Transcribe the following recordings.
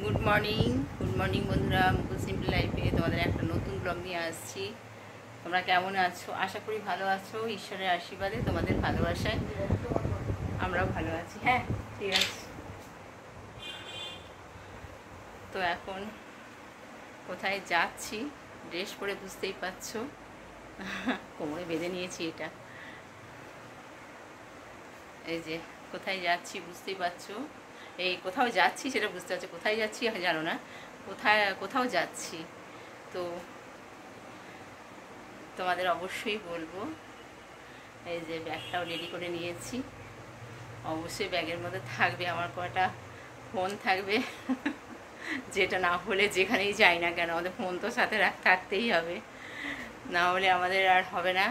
Good morning বন্ধুরা, মুকুল simple লাইফে তোমাদের একটা নতুন ব্লগ নিয়ে আসছি। তোমরা কেমন আছো? আশা করি ভালো আছো। ঈশ্বরের আশীর্বাদে, তোমাদের ভালোবাসায় আমরাও ভালো আছি। হ্যাঁ, ঠিক আছে। তো এখন কোথায় যাচ্ছি ড্রেস পরে বুঝতেই পারছো। কোমরে বেঁধে নিয়েছি এটা। এই যে কোথায় যাচ্ছি বুঝতেই পারছো। এই কোথাও যাচ্ছি সেটা বুঝতে পারছো, কোথায় যাচ্ছি জানো না, কোথাও যাচ্ছি। তো তোমাদের অবশ্যই বলবো। এই যে ব্যাগটাও রেডি করে নিয়েছি। অবশ্যই ব্যাগের মধ্যে থাকবে আমার কটা ফোন থাকবে। যেটা না হলে যেখানেই যাই না কেন আমাদের ফোন তো সাথে থাকতেই হবে, না হলে আমাদের আর হবে না।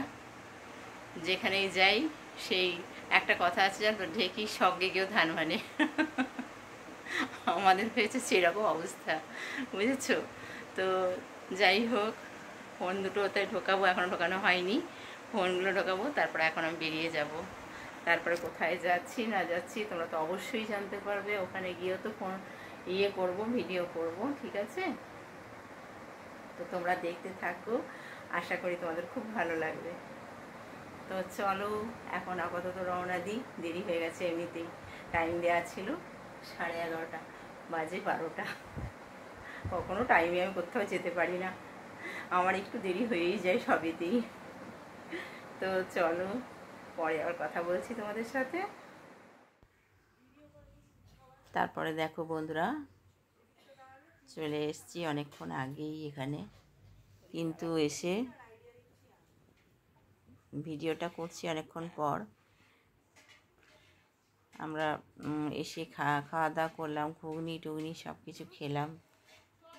যেখানেই যাই সেই একটা কথা আছে জানো তো, ঢেকি সঙ্গে কেউ ধান মানে। আমাদের হয়েছে সেরকম অবস্থা, বুঝেছো? তো যাই হোক, ফোন দুটো ওতে ঢোকাবো, এখনও ঢোকানো হয়নি। ফোনগুলো ঢোকাবো, তারপরে এখন আমি বেরিয়ে যাব। তারপরে কোথায় যাচ্ছি না যাচ্ছি তোমরা তো অবশ্যই জানতে পারবে। ওখানে গিয়েও তো ফোন করব, ভিডিও করব, ঠিক আছে? তো তোমরা দেখতে থাকো, আশা করি তোমাদের খুব ভালো লাগবে। তো চলো, এখন আপাতত রওনা দিই। দেরি হয়ে গেছে এমনিতেই, টাইম দেওয়া ছিল 11:30, বাজে 12টা। কখনো টাইমে আমি কোথাও যেতে পারি না, আমার একটু দেরি হয়েই যায় সবেতেই। তো চলো, পরে আবার কথা বলছি তোমাদের সাথে। তারপরে দেখো বন্ধুরা, চলে এসেছি অনেকক্ষণ আগেই এখানে, কিন্তু এসে ভিডিওটা করছি অনেকক্ষণ পর। আমরা এসে খাওয়া দাওয়া করলাম, ঘুগনি টুগনি সব কিছু খেলাম,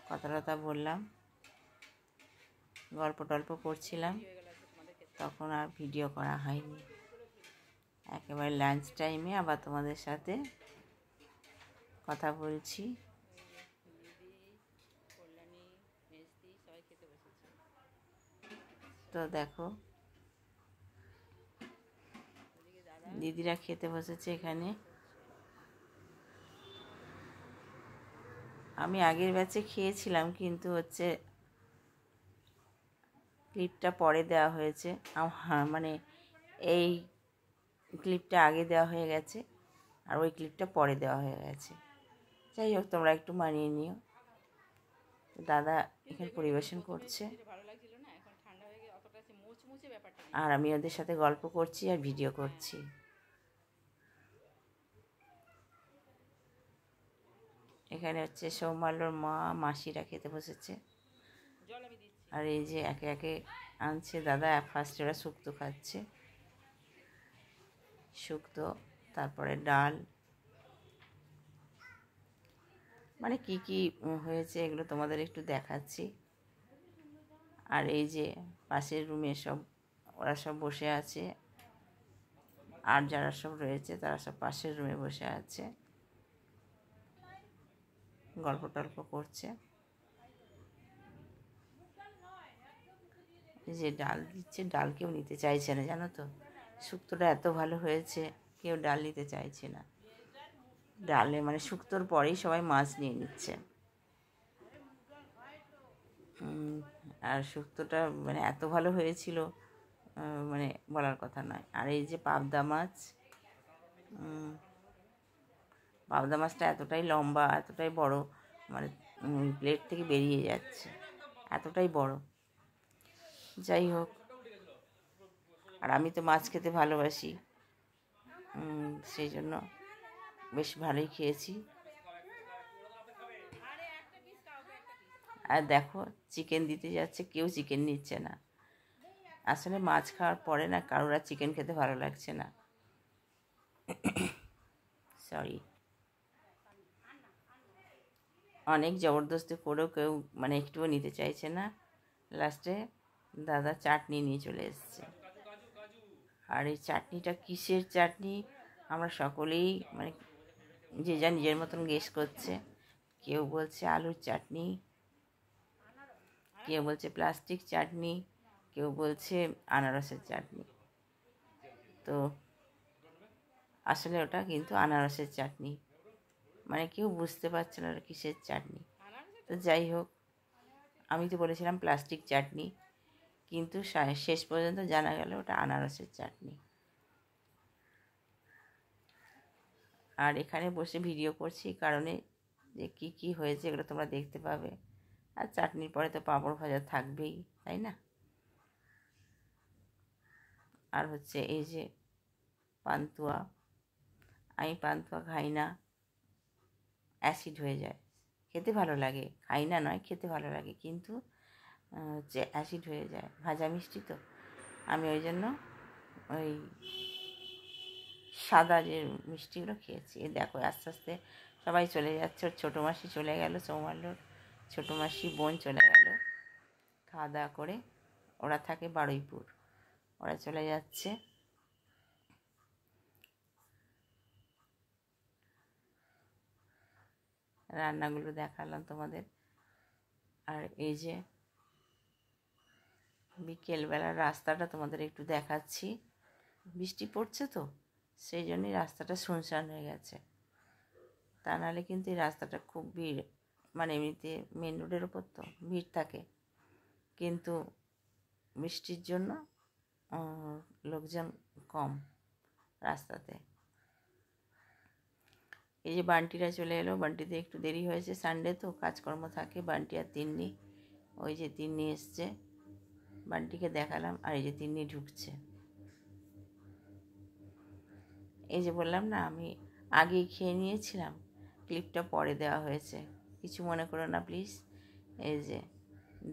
কথা টথা বললাম, গল্প টল্প করছিলাম। তখন আর ভিডিও করা হয়নি। একেবারে লাঞ্চ টাইমে আবার তোমাদের সাথে কথা বলছি। তো দেখো, দিদিরা খেতে বসেছে এখানে। আমি আগের ব্যাচে খেয়েছিলাম, কিন্তু হচ্ছে ক্লিপটা পরে দেওয়া হয়েছে। মানে এই ক্লিপটা আগে দেওয়া হয়ে গেছে, আর ওই ক্লিপটা পরে দেওয়া হয়ে গেছে। যাই হোক, তোমরা একটু মানিয়ে নিও। দাদা এখানে পরিবেশন করছে, আর আমি ওদের সাথে গল্প করছি আর ভিডিও করছি। এখানে হচ্ছে সৌমাল্যর মা মাসিরা খেতে বসেছে, আর এই যে একে একে আনছে দাদা। ফার্স্ট ওরা শুক্তো খাচ্ছে, শুক্তো, তারপরে ডাল, মানে কি কি হয়েছে এগুলো তোমাদের একটু দেখাচ্ছি। আর এই যে পাশের রুমে সব ওরা সব বসে আছে, আর যারা সব রয়েছে তারা সব পাশের রুমে বসে আছে, গল্প টল্প করছে। যে ডাল দিচ্ছে, ডাল কেউ নিতে চাইছে না, জানো তো। শুক্তোটা এত ভালো হয়েছে, কেউ ডাল নিতে চাইছে না। ডালে মানে শুক্তোর পরেই সবাই মাছ নিয়ে নিচ্ছে। আর শুক্তোটা মানে এত ভালো হয়েছিল, মানে বলার কথা নয়। আর এই যে পাবদা মাছ, পাবদা মাছটা এতটাই লম্বা, এতটাই বড়, মানে প্লেট থেকে বেরিয়ে যাচ্ছে, এতটাই বড়। যাই হোক, আর আমি তো মাছ খেতে ভালোবাসি, সেই জন্য বেশ ভালোই খেয়েছি। আর দেখো, চিকেন দিতে যাচ্ছে, কেউ চিকেন নিচ্ছে না। আসলে মাছ খাওয়ার পরে না কারোর আর চিকেন খেতে ভালো লাগছে না। সরি, অনেক জবরদস্তি করেও কেউ মানে একটুও নিতে চাইছে না। লাস্টে দাদা চাটনি নিয়ে চলে এসছে। আর এই চাটনিটা কিসের চাটনি আমরা সকলেই মানে যে যা নিজের মতন গেস করছে। কেউ বলছে আলুর চাটনি, কেউ বলছে প্লাস্টিক চাটনি, কেউ বলছে আনারসের চাটনি। তো আসলে ওটা কিন্তু আনারসের চাটনি। মানে কেউ বুঝতে পারছে না কিসের চাটনি। তো যাই হোক, আমি তো বলেছিলাম প্লাস্টিক চাটনি, কিন্তু শেষ পর্যন্ত জানা গেল ওটা আনারসের চাটনি। আর এখানে বসে ভিডিও করছি এই কারণে যে কী কী হয়েছে এগুলো তোমরা দেখতে পাবে। আর চাটনির পরে তো পাঁপড় ভাজা থাকবেই, তাই না? আর হচ্ছে এই যে পান্তুয়া, আমি পান্তুয়া খাই না, অ্যাসিড হয়ে যায়। খেতে ভালো লাগে, খাই না নয়, খেতে ভালো লাগে, কিন্তু হচ্ছে অ্যাসিড হয়ে যায়, ভাজা মিষ্টি তো। আমি ওই জন্য ওই সাদা যে মিষ্টিগুলো খেয়েছি। এই দেখো আস্তে আস্তে সবাই চলে যাচ্ছে। ওর ছোটো মাসি চলে গেল, সৌমাল্যর ছোটো মাসি বোন চলে গেল খাওয়া দাওয়া করে। ওরা থাকে বারুইপুর, ওরা চলে যাচ্ছে। রান্নাগুলো দেখালাম তোমাদের। আর এই যে বিকেলবেলার রাস্তাটা তোমাদের একটু দেখাচ্ছি। বৃষ্টি পড়ছে তো, সেই জন্যই রাস্তাটা শুনশান হয়ে গেছে। তা নাহলে কিন্তু এই রাস্তাটা খুব ভিড়, মানে এমনিতে মেন রোডের ওপর তো ভিড় থাকে, কিন্তু বৃষ্টির জন্য লোকজন কম রাস্তাতে। এই যে বান্টিরা চলে এলো, বান্টিতে একটু দেরি হয়েছে, সানডে তো কাজকর্ম থাকে। বান্টি আর তিন্নি, ওই যে তিন্নি এসছে, বান্টিকে দেখালাম। আর এই যে তিন্নি ঢুকছে। এই যে বললাম না আমি আগেই খেয়ে নিয়েছিলাম, ক্লিপটা পরে দেওয়া হয়েছে, কিছু মনে করো না প্লিজ। এই যে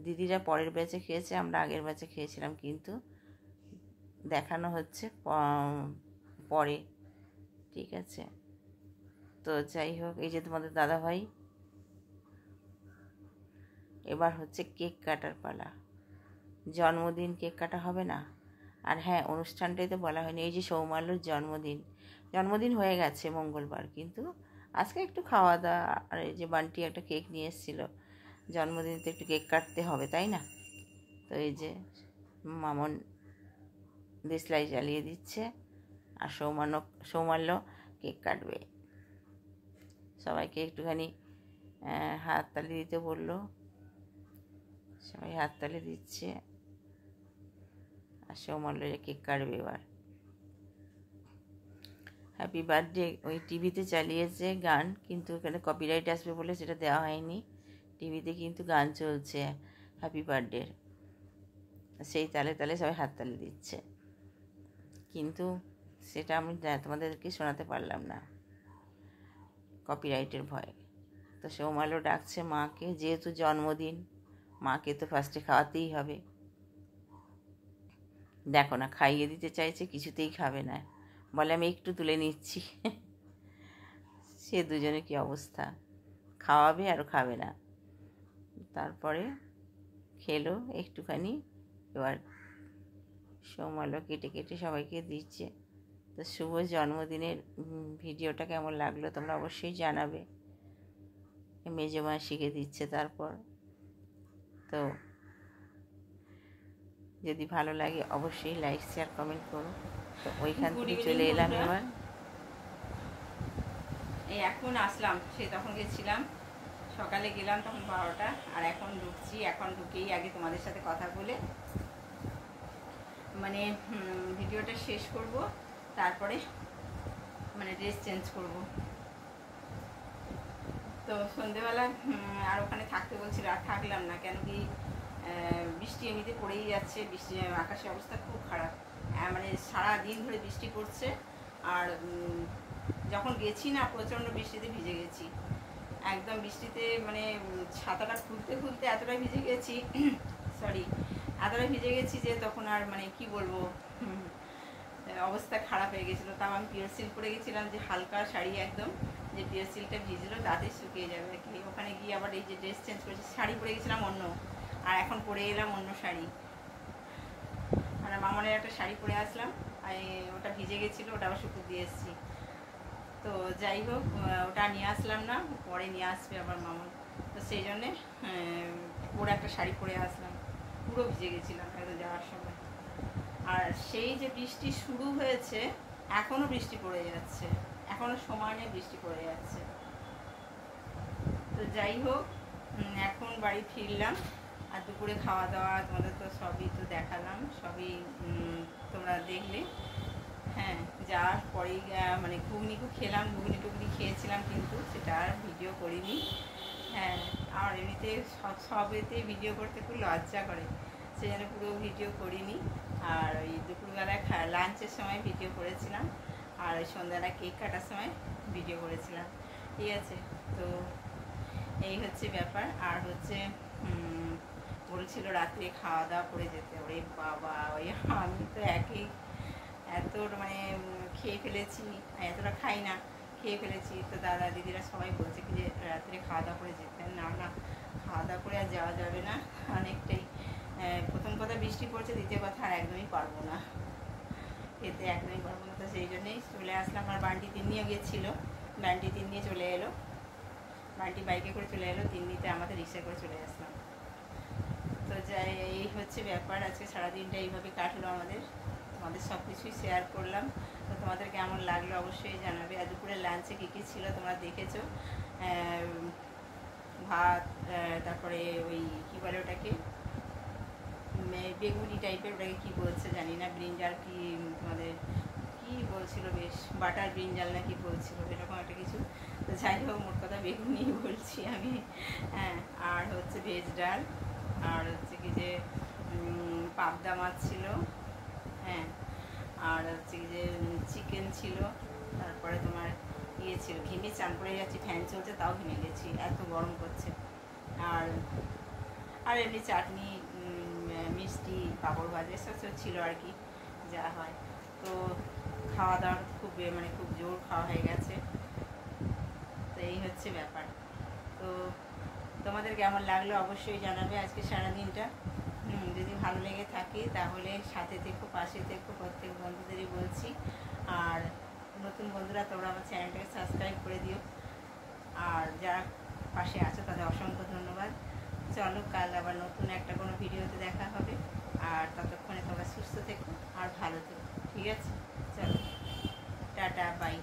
দিদিরা পরের ব্যাচে খেয়েছে, আমরা আগের ব্যাচে খেয়েছিলাম, কিন্তু দেখানো হচ্ছে পরে, ঠিক আছে? তো যাই হোক, এই যে তোমাদের দাদাভাই, এবার হচ্ছে কেক কাটার পালা। জন্মদিন কেক কাটা হবে না? আর হ্যাঁ, অনুষ্ঠানটাই তো বলা হয়নি। এই যে সৌমাল্যর জন্মদিন হয়ে গেছে মঙ্গলবার, কিন্তু আজকে একটু খাওয়া দাওয়া। আর এই যে বান্টি একটা কেক নিয়ে এসেছিলো, জন্মদিন তো একটু কেক কাটতে হবে, তাই না? তো এই যে মামন দেশলাই জ্বালিয়ে দিচ্ছে, আর সৌমাল্য কেক কাটবে। সবাইকে একটুখানি হাততালি দিতে বললো, সবাই হাততালি দিচ্ছে। আর সৌমাল্য কেক কাটবে এবার। হ্যাপি বার্থডে ওই টিভিতে চালিয়েছে গান, কিন্তু এখানে কপিরাইট আসবে বলে সেটা দেওয়া হয়নি। টিভিতে কিন্তু গান চলছে হ্যাপি বার্থডের, সেই তালে তালে সবাই হাততালি দিচ্ছে, কিন্তু সেটা আমি তোমাদেরকে শোনাতে পারলাম না, কপিরাইটের ভয়ে। তো সৌমাল্য ডাকছে মাকে, যেহেতু জন্মদিন, মাকে তো ফার্স্টে খাওয়াতেই হবে। দেখো না, খাইয়ে দিতে চাইছে, কিছুতেই খাবে না, বলে আমি একটু তুলে নিচ্ছি। সে দুজনে কি অবস্থা, খাওয়াবে আর খাবে না। তারপরে খেলো একটুখানি, এবার সৌমাল্য কেটে কেটে সবাইকে দিচ্ছে। তো শুভ জন্মদিনের ভিডিওটা কেমন লাগলো তোমরা অবশ্যই জানাবে। মেজমা শিখে দিচ্ছে। তারপর তো যদি ভালো লাগে অবশ্যই লাইক শেয়ার কমেন্ট করো। তো ওইখান থেকে চলে এলাম এবার, এই এখন আসলাম, সে তখন গেছিলাম, সকালে গেলাম তখন 12টা, আর এখন ঢুকছি। এখন ঢুকেই আগে তোমাদের সাথে কথা বলে মানে ভিডিওটা শেষ করব, তারপরে মানে ড্রেস চেঞ্জ করব। তো সন্ধেবেলা আর ওখানে থাকতে বলছিল, আর থাকলাম না, কেন কি বৃষ্টি এমনিতে পড়েই যাচ্ছে, বৃষ্টি আকাশের অবস্থা খুব খারাপ, মানে সারা দিন ধরে বৃষ্টি পড়ছে। আর যখন গেছি না, প্রচণ্ড বৃষ্টিতে ভিজে গেছি, একদম বৃষ্টিতে মানে ছাতাটা খুলতে খুলতে এতটা ভিজে গেছি, সরি, এতটা ভিজে গেছি যে তখন আর মানে কি বলবো, অবস্থা খারাপ হয়ে গেছিলো। তাও আমি পিওর সিল্ক পরে গেছিলাম, যে হালকা শাড়ি একদম, যে পিওর সিল্কটা ভিজলো তাতে শুকিয়ে যাবে আর কি। ওখানে গিয়ে আবার এই যে ড্রেস চেঞ্জ করেছি, শাড়ি পরে গেছিলাম অন্য, আর এখন পরে এলাম অন্য শাড়ি। আর মামনের একটা শাড়ি পরে আসলাম, আর ওটা ভিজে গেছিলো, ওটা আবার শুকিয়ে দিয়ে এসেছি। তো যাই হোক, ওটা নিয়ে আসলাম না, পরে নিয়ে আসবে আবার মামন, তো সেই জন্যে ওরা একটা শাড়ি পরে আসলাম, পুরো ভিজে গেছিলাম একদম যাওয়ার সময়। আর সেই যে বৃষ্টি শুরু হয়েছে, এখনও বৃষ্টি পড়ে যাচ্ছে, এখনও সময় নেই, বৃষ্টি পড়ে যাচ্ছে। যাই হোক, এখন বাড়ি ফিরলাম। আর দুপুরে খাওয়া দাওয়া তোমাদের তো সবই তো দেখালাম, সবই তোমরা দেখলে। হ্যাঁ, যাওয়ার পরেই মানে ঘুগনিকু খেলাম, ঘুগনি টুগনি খেয়েছিলাম, কিন্তু সেটা আর ভিডিও করিনি। হ্যাঁ, আর এমনিতে সবেতে ভিডিও করতে খুব লজ্জা করে, সেই জন্য পুরো ভিডিও করিনি। আর ওই দুপুরবেলায় লাঞ্চের সময় ভিডিও করেছিলাম, আর ওই সন্ধ্যাবেলা কেক কাটার সময় ভিডিও করেছিলাম। ঠিক আছে, তো এই হচ্ছে ব্যাপার। আর হচ্ছে বলছিল রাত্রে খাওয়া দাওয়া করে যেতে। ওরে বাবা, ওই আমি তো এত মানে খেয়ে ফেলেছি, এতটা খাই না, খেয়ে ফেলেছি। তো দাদা দিদিরা সবাই বলছে কি যে রাত্রে খাওয়া দাওয়া করে যেতে। না না, খাওয়া দাওয়া করে আর যাওয়া যাবে না, অনেকটাই। প্রথম কথা বৃষ্টি পড়ছে, দ্বিতীয় কথা আর একদমই পারবো না খেতে, একদমই পারবো না। তো সেই জন্যই চলে আসলাম। আর বান্টি তিন্নিও গিয়েছিলো, বান্টি তিন্নি চলে এলো, বান্টি বাইকে করে চলে এলো, তিন্নিতে আমাদের রিক্সা করে চলে আসলাম। তো যাই, এই হচ্ছে ব্যাপার। আজকে সারাদিনটা এইভাবে কাটলো আমাদের, তোমাদের সব কিছুই শেয়ার করলাম। তো তোমাদের কেমন লাগলো অবশ্যই জানাবে। আর দুপুরে লাঞ্চে কী কী ছিল তোমরা দেখেছো। ভাত, তারপরে ওই কী বলে ওটাকে, বেগুনি টাইপের, ওটাকে কী বলছে জানি না, ব্রিঞ্জাল কি তোমাদের কী বলছিল, বেশ বাটার ব্রিঞ্জাল না কি বলছিল, এরকম একটা কিছু। তো যাই হোক, মোট কথা বেগুনি বলছি আমি। হ্যাঁ, আর হচ্ছে ভেজ ডাল, আর হচ্ছে কি যে পাবদা মাছ ছিল। হ্যাঁ, আর হচ্ছে কি যে চিকেন ছিল। তারপরে তোমার ইয়ে ছিল, ঘেমে চান করে যাচ্ছি, ফ্যান চলছে তাও ঘেমে গেছি, এত গরম করছে। আর আর এমনি চাটনি, মিষ্টি, পাঁপড় ভাজা, এসব ছিল আর কি, যা হয়। তো খাওয়া দাওয়ার খুব জোর খাওয়া হয়ে গেছে। তো এই হচ্ছে ব্যাপার। তো তোমাদের কেমন লাগলো অবশ্যই জানাবে আজকে সারাদিনটা। যদি ভালো লেগে থাকে তাহলে সাথে থেকো, পাশে থেকো, প্রত্যেক বন্ধুদেরই বলছি। আর নতুন বন্ধুরা তোমরা আমার চ্যানেলটাকে সাবস্ক্রাইব করে দিও। আর যারা পাশে আছো তাদের অসংখ্য ধন্যবাদ। চলো, কাল আবার নতুন একটা কোনো ভিডিওতে দেখা হবে। আর ততক্ষণে তোমরা সুস্থ থেকো আর ভালো থেকো, ঠিক আছে? চলো, টাটা, বাই।